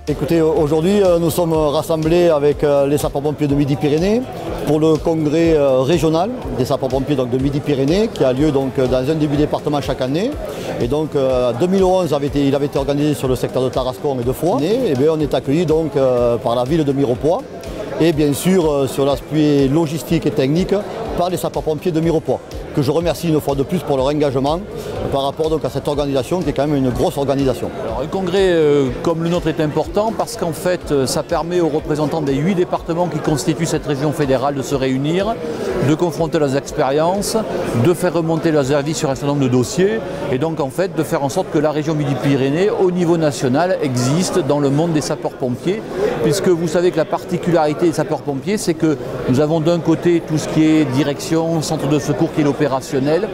Écoutez, aujourd'hui nous sommes rassemblés avec les sapeurs-pompiers de Midi-Pyrénées pour le congrès régional des sapeurs-pompiers de Midi-Pyrénées qui a lieu donc, dans un des 8 départements chaque année. Et donc 2011 il avait été organisé sur le secteur de Tarascon et de Foix. Et bien, on est accueillis donc, par la ville de Mirepoix et bien sûr sur l'aspect logistique et technique par les sapeurs-pompiers de Mirepoix, que je remercie une fois de plus pour leur engagement par rapport donc, à cette organisation qui est quand même une grosse organisation. Alors, un congrès comme le nôtre est important parce qu'en fait ça permet aux représentants des 8 départements qui constituent cette région fédérale de se réunir, de confronter leurs expériences, de faire remonter leurs avis sur un certain nombre de dossiers et donc en fait de faire en sorte que la région Midi-Pyrénées au niveau national existe dans le monde des sapeurs-pompiers, puisque vous savez que la particularité des sapeurs-pompiers c'est que nous avons d'un côté tout ce qui est direction, centre de secours qui est opérationnel,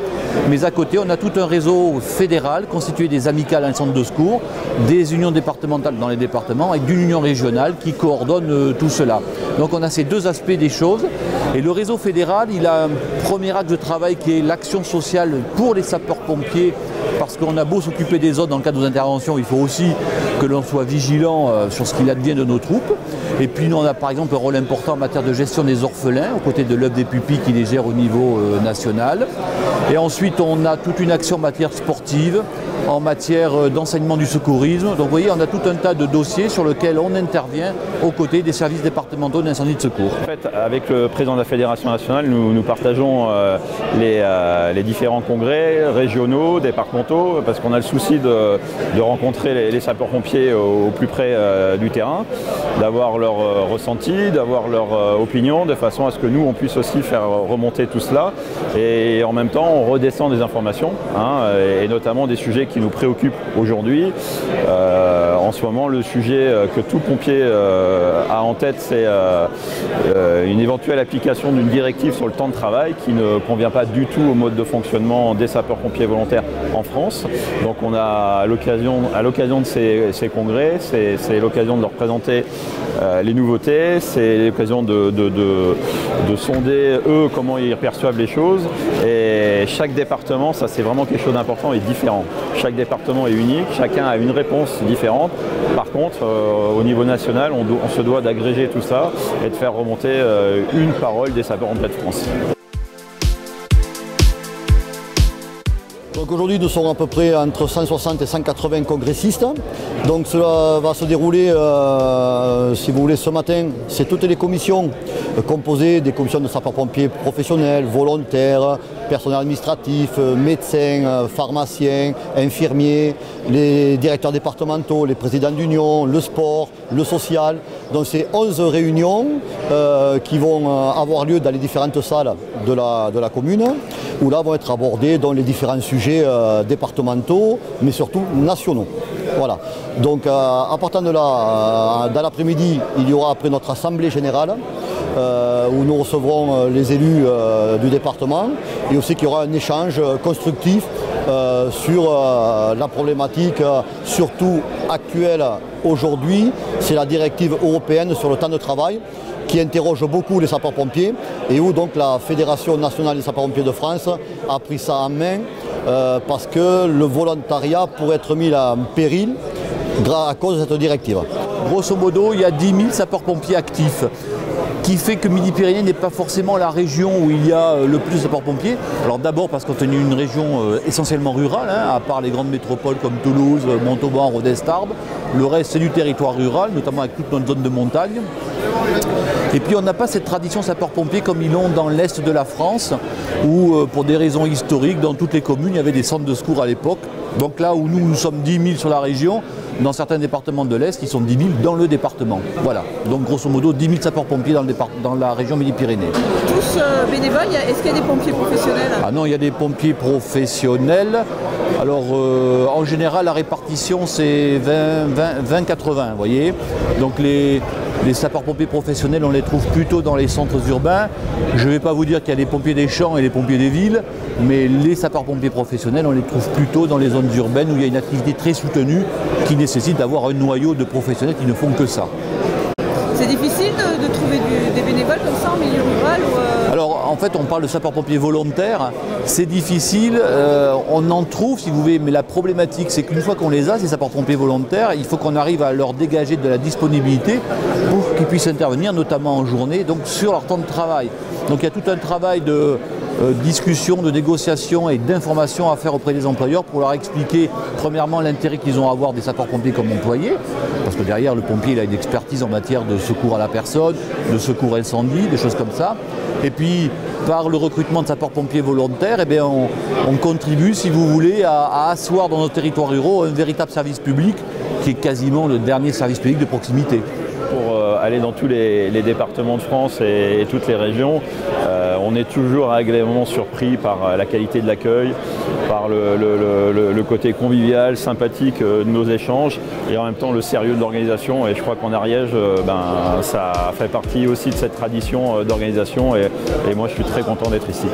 mais à côté on a tout un réseau fédéral constitué des amicales dans les centres de secours, des unions départementales dans les départements et d'une union régionale qui coordonne tout cela. Donc on a ces deux aspects des choses et le réseau fédéral il a un premier axe de travail qui est l'action sociale pour les sapeurs-pompiers, parce qu'on a beau s'occuper des autres dans le cadre de nos interventions, il faut aussi que l'on soit vigilant sur ce qu'il advient de nos troupes. Et puis nous on a par exemple un rôle important en matière de gestion des orphelins, aux côtés de l'œuvre des pupilles qui les gère au niveau national. Et ensuite on a toute une action en matière sportive, en matière d'enseignement du secourisme. Donc vous voyez, on a tout un tas de dossiers sur lesquels on intervient aux côtés des services départementaux d'incendie de secours. En fait, avec le président de la Fédération nationale, nous partageons les différents congrès régionaux, départementaux, parce qu'on a le souci de rencontrer les sapeurs-pompiers au plus près du terrain, d'avoir leur ressenti, d'avoir leur opinion, de façon à ce que nous, on puisse aussi faire remonter tout cela. Et en même temps, on redescend des informations, et notamment des sujets qui nous préoccupent aujourd'hui. En ce moment, le sujet que tout pompier a en tête, c'est une éventuelle application d'une directive sur le temps de travail qui ne convient pas du tout au mode de fonctionnement des sapeurs-pompiers volontaires en France. Donc on a à l'occasion de ces congrès, c'est l'occasion de leur présenter les nouveautés, c'est l'occasion de sonder eux comment ils perçoivent les choses. Et chaque département, ça c'est vraiment quelque chose d'important et différent. Chaque département est unique, chacun a une réponse différente. Par contre, au niveau national, on se doit d'agréger tout ça et de faire remonter une parole des sapeurs-pompiers de France. Donc aujourd'hui nous sommes à peu près entre 160 et 180 congressistes. Donc cela va se dérouler, si vous voulez, ce matin, c'est toutes les commissions composées des commissions de sapeurs-pompiers professionnels, volontaires, personnel administratif, médecins, pharmaciens, infirmiers, les directeurs départementaux, les présidents d'union, le sport, le social. Donc c'est 11 réunions qui vont avoir lieu dans les différentes salles de la commune, où là vont être abordés dans les différents sujets départementaux, mais surtout nationaux. Voilà. Donc à partir de là, dans l'après-midi, il y aura après notre assemblée générale, où nous recevrons les élus du département, et aussi qu'il y aura un échange constructif sur la problématique surtout actuelle aujourd'hui, c'est la directive européenne sur le temps de travail, qui interroge beaucoup les sapeurs-pompiers et où donc la Fédération nationale des sapeurs-pompiers de France a pris ça en main parce que le volontariat pourrait être mis en péril à cause de cette directive. Grosso modo, il y a 10 000 sapeurs-pompiers actifs, qui fait que Midi-Pyrénées n'est pas forcément la région où il y a le plus de sapeurs-pompiers. Alors d'abord parce qu'on est une région essentiellement rurale, à part les grandes métropoles comme Toulouse, Montauban, Rodez, Tarbes. Le reste c'est du territoire rural, notamment avec toute notre zone de montagne. Et puis on n'a pas cette tradition sapeurs-pompiers comme ils l'ont dans l'est de la France, où pour des raisons historiques, dans toutes les communes, il y avait des centres de secours à l'époque. Donc là où nous sommes 10 000 sur la région, dans certains départements de l'Est, ils sont 10 000 dans le département. Voilà, donc grosso modo 10 000 sapeurs-pompiers dans la région Midi-Pyrénées. Tous bénévoles, est-ce qu'il y a des pompiers professionnels? Ah non, il y a des pompiers professionnels. Alors en général la répartition c'est 20-80, vous voyez. Donc les sapeurs-pompiers professionnels, on les trouve plutôt dans les centres urbains. Je ne vais pas vous dire qu'il y a les pompiers des champs et les pompiers des villes, mais les sapeurs-pompiers professionnels, on les trouve plutôt dans les zones urbaines où il y a une activité très soutenue qui nécessite d'avoir un noyau de professionnels qui ne font que ça. C'est difficile de trouver des bénévoles comme ça en milieu rural ou Alors en fait, on parle de sapeurs-pompiers volontaires, c'est difficile, on en trouve si vous voulez, mais la problématique c'est qu'une fois qu'on les a, ces sapeurs-pompiers volontaires, il faut qu'on arrive à leur dégager de la disponibilité pour qu'ils puissent intervenir, notamment en journée, donc sur leur temps de travail. Donc il y a tout un travail de discussion, de négociation et d'information à faire auprès des employeurs pour leur expliquer premièrement l'intérêt qu'ils ont à avoir des sapeurs-pompiers comme employés, parce que derrière le pompier il a une expertise en matière de secours à la personne, de secours incendie, des choses comme ça. Et puis par le recrutement de sapeurs-pompiers volontaires, eh bien, on contribue, si vous voulez, à asseoir dans nos territoires ruraux un véritable service public qui est quasiment le dernier service public de proximité. Pour aller dans tous les départements de France et toutes les régions, on est toujours agréablement surpris par la qualité de l'accueil, par le côté convivial, sympathique de nos échanges et en même temps le sérieux de l'organisation. Et je crois qu'en Ariège, ça fait partie aussi de cette tradition d'organisation et moi je suis très content d'être ici.